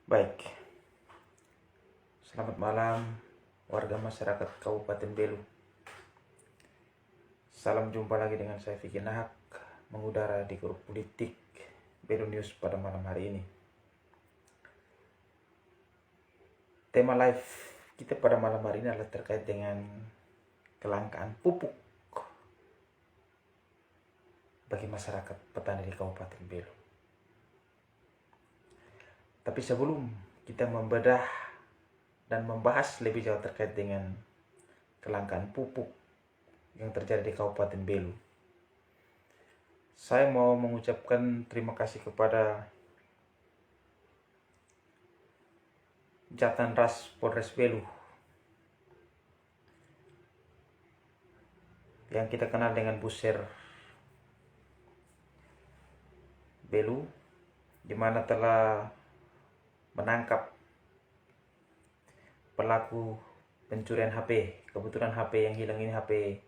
Baik, selamat malam warga masyarakat Kabupaten Belu. Salam jumpa lagi dengan saya Vicky Nahak, mengudara di grup politik Belu News pada malam hari ini. Tema live kita pada malam hari ini adalah terkait dengan kelangkaan pupuk bagi masyarakat petani di Kabupaten Belu. Tapi sebelum kita membedah dan membahas lebih jauh terkait dengan kelangkaan pupuk yang terjadi di Kabupaten Belu, saya mau mengucapkan terima kasih kepada Jatanras Polres Belu yang kita kenal dengan Buser Belu, di mana telah menangkap pelaku pencurian HP. Kebetulan HP yang hilang ini HP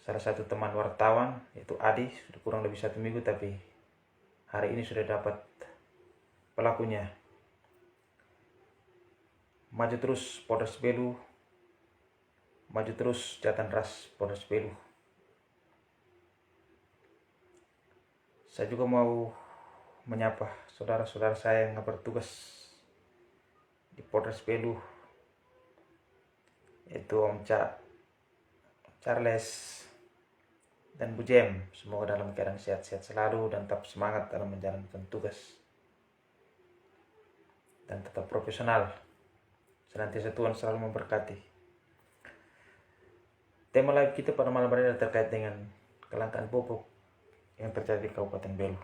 salah satu teman wartawan, yaitu Adi. Sudah kurang lebih 1 minggu, tapi hari ini sudah dapat pelakunya. Maju terus Polres Belu, maju terus Jatanras Polres Belu. Saya juga mau menyapa saudara-saudara saya yang bertugas di Polres Belu, yaitu Om Charles dan Bu Jem. Semoga dalam keadaan sehat-sehat selalu dan tetap semangat dalam menjalankan tugas dan tetap profesional. Senantiasa Tuhan selalu memberkati. Tema live kita pada malam hari ini terkait dengan kelangkaan pupuk yang terjadi di Kabupaten Belu.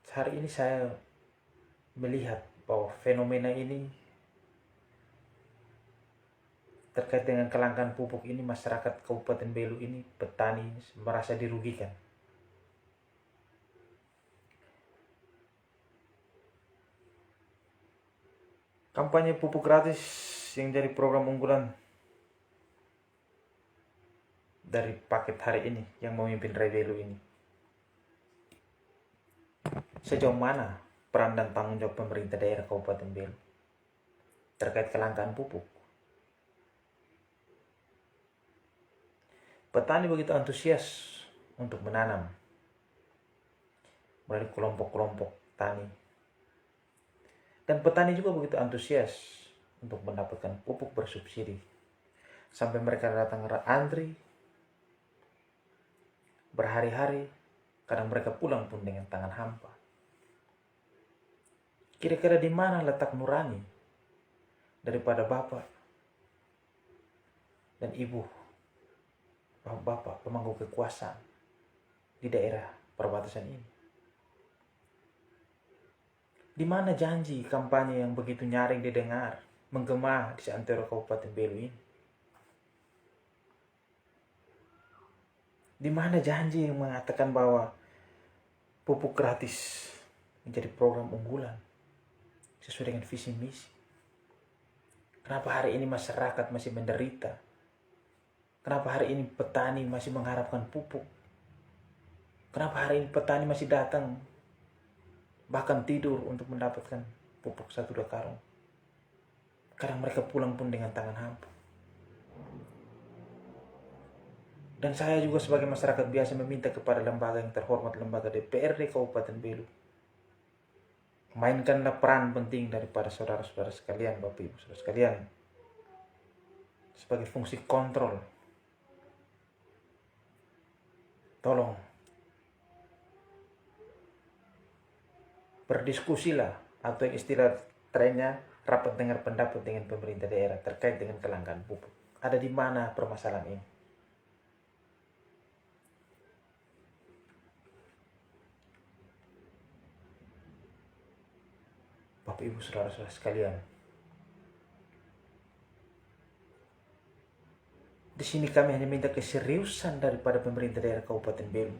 Hari ini saya melihat bahwa fenomena ini terkait dengan kelangkaan pupuk ini, masyarakat Kabupaten Belu ini, petani merasa dirugikan. Kampanye pupuk gratis yang jadi program unggulan dari paket hari ini yang memimpin Belu ini. Sejauh mana peran dan tanggung jawab pemerintah daerah Kabupaten Belu terkait kelangkaan pupuk? Petani begitu antusias untuk menanam melalui kelompok-kelompok tani. Dan petani juga begitu antusias untuk mendapatkan pupuk bersubsidi. Sampai mereka datang antri berhari-hari, kadang mereka pulang pun dengan tangan hampa. Kira-kira di mana letak nurani daripada bapak dan ibu, bapak pemangku kekuasaan di daerah perbatasan ini? Di mana janji kampanye yang begitu nyaring didengar, menggema di seantero Kabupaten Belu ini? Di mana janji yang mengatakan bahwa pupuk gratis menjadi program unggulan sesuai dengan visi misi? Kenapa hari ini masyarakat masih menderita? Kenapa hari ini petani masih mengharapkan pupuk? Kenapa hari ini petani masih datang, bahkan tidur untuk mendapatkan pupuk 1-2 karung? Kadang mereka pulang pun dengan tangan hampa. Dan saya juga sebagai masyarakat biasa meminta kepada lembaga yang terhormat, lembaga DPRD Kabupaten Belu, mainkanlah peran penting daripada saudara-saudara sekalian, Bapak Ibu saudara sekalian, sebagai fungsi kontrol. Tolong berdiskusilah, atau yang istilah trennya rapat dengar pendapat dengan pemerintah daerah terkait dengan kelangkaan pupuk. Ada di mana permasalahan ini? Bapak Ibu saudara-saudara sekalian, di sini kami hanya minta keseriusan daripada pemerintah daerah Kabupaten Belu.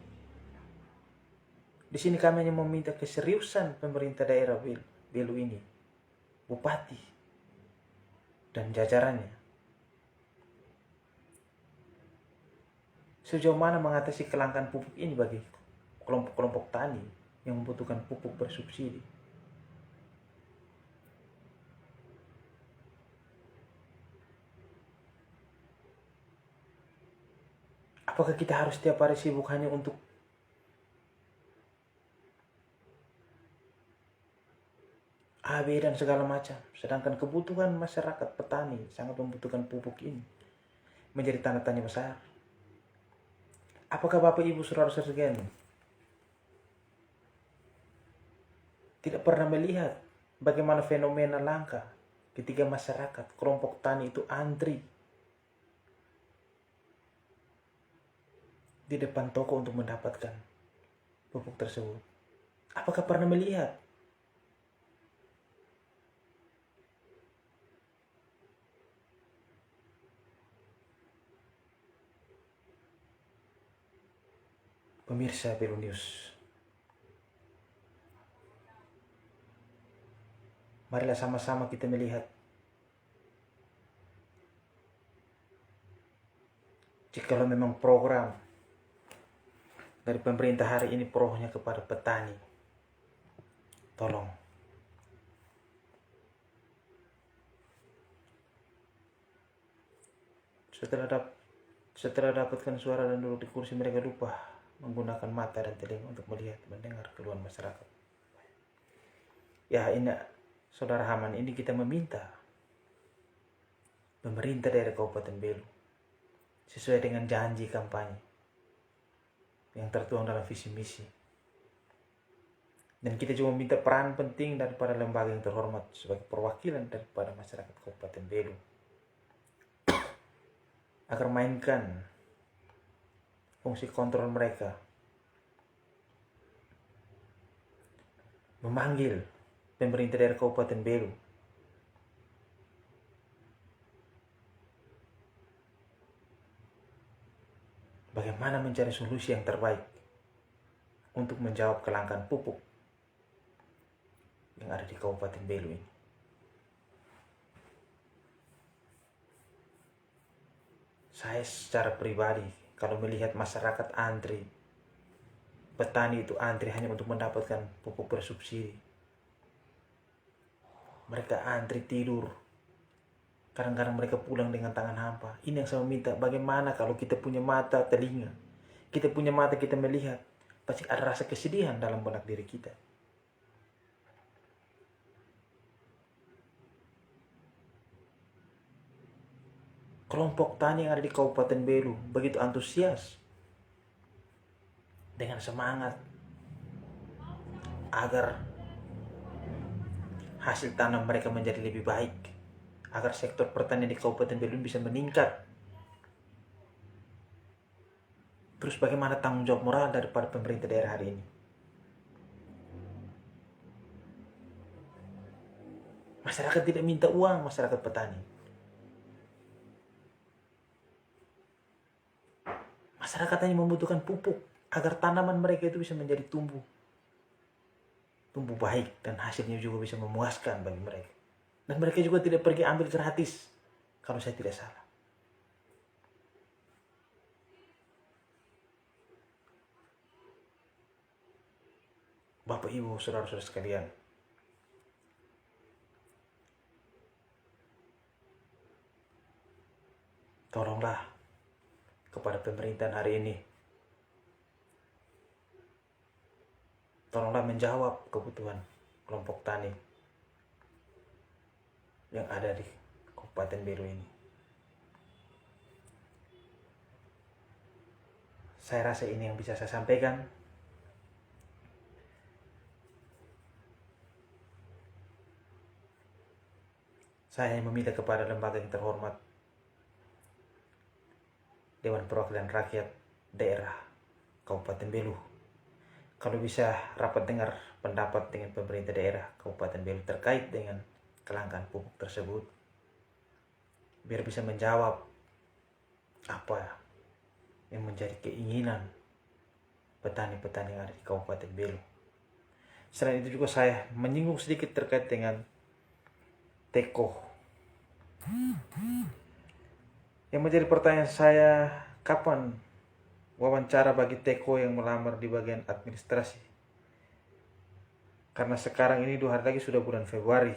Di sini kami hanya meminta keseriusan pemerintah daerah Belu ini, bupati dan jajarannya. Sejauh mana mengatasi kelangkaan pupuk ini bagi kelompok-kelompok tani yang membutuhkan pupuk bersubsidi. Apakah kita harus setiap hari sibuk hanya untuk AB dan segala macam, sedangkan kebutuhan masyarakat petani sangat membutuhkan pupuk ini, menjadi tanda tanya besar. Apakah Bapak Ibu Saudara sekalian tidak pernah melihat bagaimana fenomena langka ketika masyarakat kelompok tani itu antri di depan toko untuk mendapatkan pupuk tersebut? Apakah pernah melihat pemirsa Belu News? Marilah sama-sama kita melihat jikalau memang program dari pemerintah hari ini prohnya kepada petani, tolong setelah dapatkan suara dan duduk di kursi, mereka lupa menggunakan mata dan telinga untuk melihat, mendengar keluhan masyarakat. Ya, ini Saudara Haman, ini kita meminta pemerintah daerah Kabupaten Belu sesuai dengan janji kampanye yang tertuang dalam visi misi. Dan kita juga meminta peran penting daripada lembaga yang terhormat sebagai perwakilan daripada masyarakat Kabupaten Belu agar mainkan fungsi kontrol mereka, memanggil pemerintah daerah Kabupaten Belu bagaimana mencari solusi yang terbaik untuk menjawab kelangkaan pupuk yang ada di Kabupaten Belu ini. Saya secara pribadi kalau melihat masyarakat antri, petani itu antri hanya untuk mendapatkan pupuk bersubsidi, mereka antri tidur, kadang-kadang mereka pulang dengan tangan hampa. Ini yang saya minta, bagaimana kalau kita punya mata, telinga, kita punya mata, kita melihat, pasti ada rasa kesedihan dalam benak diri kita. Kelompok tani yang ada di Kabupaten Belu begitu antusias dengan semangat agar hasil tanam mereka menjadi lebih baik, agar sektor pertanian di Kabupaten Belu bisa meningkat. Terus bagaimana tanggung jawab moral daripada pemerintah daerah hari ini? Masyarakat tidak minta uang, masyarakat petani. Masyarakat hanya membutuhkan pupuk agar tanaman mereka itu bisa menjadi tumbuh baik dan hasilnya juga bisa memuaskan bagi mereka. Dan mereka juga tidak pergi ambil gratis, kalau saya tidak salah. Bapak Ibu saudara-saudara sekalian, tolonglah kepada pemerintahan hari ini, tolonglah menjawab kebutuhan kelompok tani yang ada di Kabupaten Belu ini. Saya rasa ini yang bisa saya sampaikan. Saya meminta kepada lembaga yang terhormat, Dewan Perwakilan Rakyat Daerah Kabupaten Belu, kalau bisa rapat dengar pendapat dengan pemerintah daerah Kabupaten Belu terkait dengan kelangkaan pupuk tersebut, biar bisa menjawab apa yang menjadi keinginan petani-petani yang ada di Kabupaten Belu. Selain itu juga saya menyinggung sedikit terkait dengan teko. Yang menjadi pertanyaan saya, kapan wawancara bagi Teko yang melamar di bagian administrasi. Karena sekarang ini 2 hari lagi sudah bulan Februari.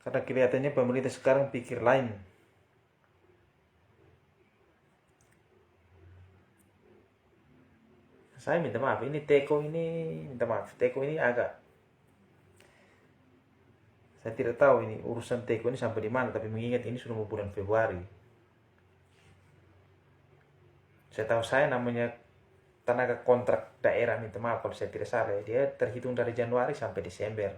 Karena kelihatannya pemerintah sekarang pikir lain. Saya minta maaf, ini Teko ini minta maaf. Teko ini agak, saya tidak tahu ini urusan Teko ini sampai di mana, tapi mengingat ini sudah mau bulan Februari. Saya tahu saya namanya tenaga kontrak daerah, minta maaf kalau saya tidak salah, dia terhitung dari Januari sampai Desember.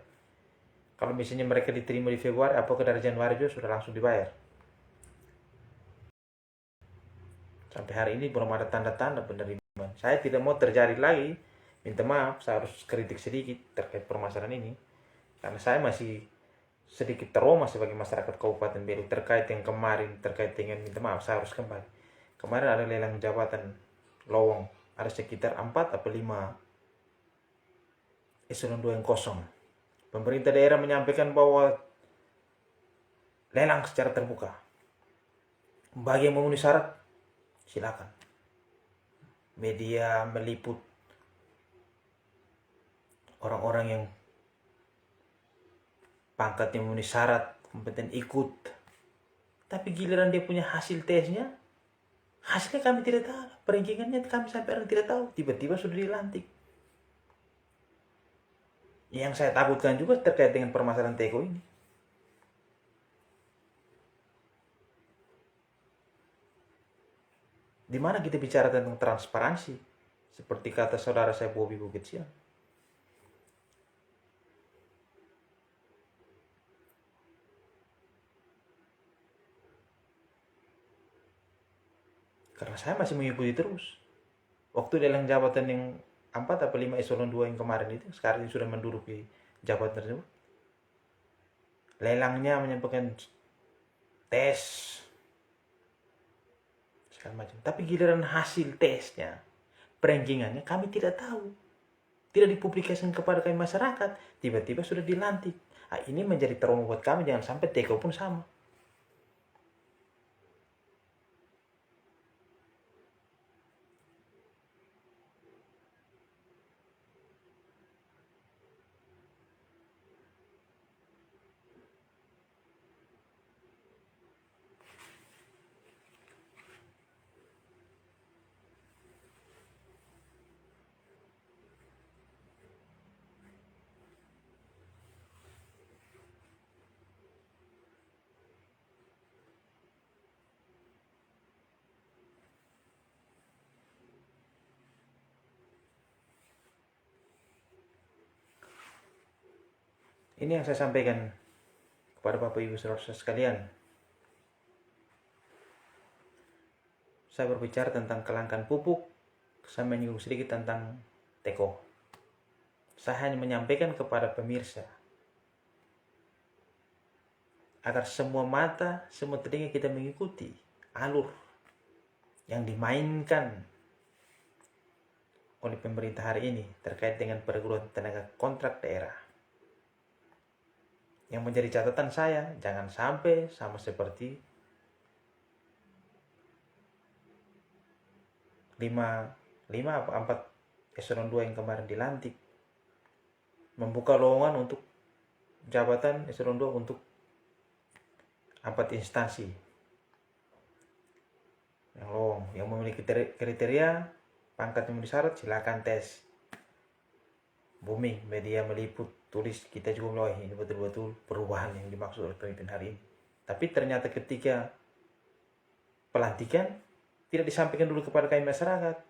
Kalau misalnya mereka diterima di Februari, apakah dari Januari juga sudah langsung dibayar? Sampai hari ini belum ada tanda-tanda penerimaan. Saya tidak mau terjadi lagi, minta maaf, saya harus kritik sedikit terkait permasalahan ini. Karena saya masih sedikit trauma sebagai masyarakat Kabupaten Belu terkait yang kemarin, terkait dengan minta maaf, saya harus kembali. Kemarin ada lelang jabatan lowong, ada sekitar 4 atau 5 eselon 2 yang kosong. Pemerintah daerah menyampaikan bahwa lelang secara terbuka. Bagi yang memenuhi syarat, silakan. Media meliput orang-orang yang pangkatnya memenuhi syarat, kompeten ikut. Tapi giliran dia punya hasil tesnya, hasilnya kami tidak tahu. Perankingannya kami sampai sekarang tidak tahu. Tiba-tiba sudah dilantik. Yang saya takutkan juga terkait dengan permasalahan Teko ini. Di mana kita bicara tentang transparansi, seperti kata saudara saya Bobi Bukit Siang. Karena saya masih mengikuti terus. Waktu lelang jabatan yang 4 atau 5 eselon 2 yang kemarin itu, sekarang sudah menduduki jabatan tersebut. Lelangnya menyampaikan tes segala macam. Tapi giliran hasil tesnya, perankingannya kami tidak tahu. Tidak dipublikasikan kepada kami masyarakat. Tiba-tiba sudah dilantik. Nah, ini menjadi trauma buat kami. Jangan sampai Teko pun sama. Ini yang saya sampaikan kepada Bapak Ibu Saudara sekalian. Saya berbicara tentang kelangkaan pupuk, saya menyinggung sedikit tentang Teko. Saya hanya menyampaikan kepada pemirsa agar semua mata, semua telinga kita mengikuti alur yang dimainkan oleh pemerintah hari ini terkait dengan perguruan tenaga kontrak daerah. Yang menjadi catatan saya, jangan sampai sama seperti 5 atau 4 eselon 2 yang kemarin dilantik. Membuka lowongan untuk jabatan eselon 2 untuk 4 instansi. Yang lowong, yang memiliki kriteria, pangkat yang memenuhi syarat, silakan tes. Booming, media meliput, tulis, kita juga melihat ini betul-betul perubahan yang dimaksud oleh pemimpin hari ini. Tapi ternyata ketika pelantikan tidak disampaikan dulu kepada kami masyarakat.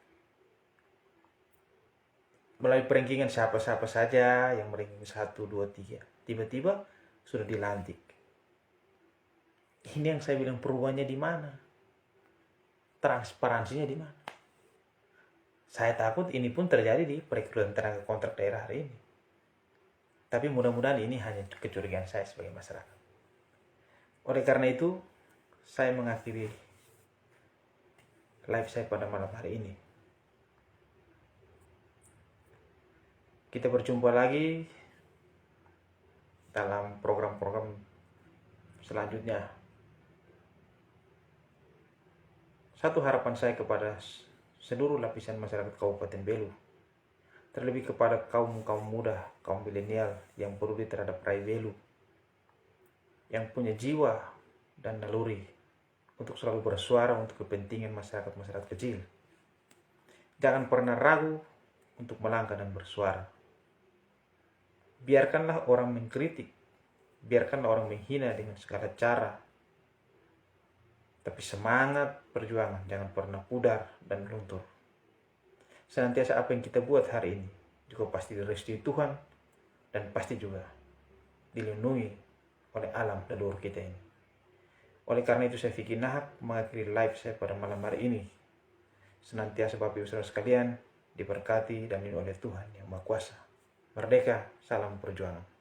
Melalui perankingan siapa-siapa saja yang meranking 1, 2, 3. Tiba-tiba sudah dilantik. Ini yang saya bilang perubahannya di mana? Transparansinya di mana? Saya takut ini pun terjadi di perekrutan tenaga kontrak daerah hari ini. Tapi mudah-mudahan ini hanya kecurigaan saya sebagai masyarakat. Oleh karena itu, saya mengakhiri live saya pada malam hari ini. Kita berjumpa lagi dalam program-program selanjutnya. Satu harapan saya kepada seluruh lapisan masyarakat Kabupaten Belu, terlebih kepada kaum muda, kaum milenial yang peduli terhadap Rai Belu, yang punya jiwa dan naluri untuk selalu bersuara untuk kepentingan masyarakat-masyarakat kecil. Jangan pernah ragu untuk melangkah dan bersuara. Biarkanlah orang mengkritik, biarkanlah orang menghina dengan segala cara. Tapi semangat perjuangan jangan pernah pudar dan luntur. Senantiasa apa yang kita buat hari ini juga pasti direstui Tuhan dan pasti juga dilindungi oleh alam leluhur kita ini. Oleh karena itu saya Vicky Nahak mengakhiri live saya pada malam hari ini. Senantiasa Bapak Ibu Saudara sekalian diberkati dan dilindungi oleh Tuhan yang Maha Kuasa. Merdeka, salam perjuangan.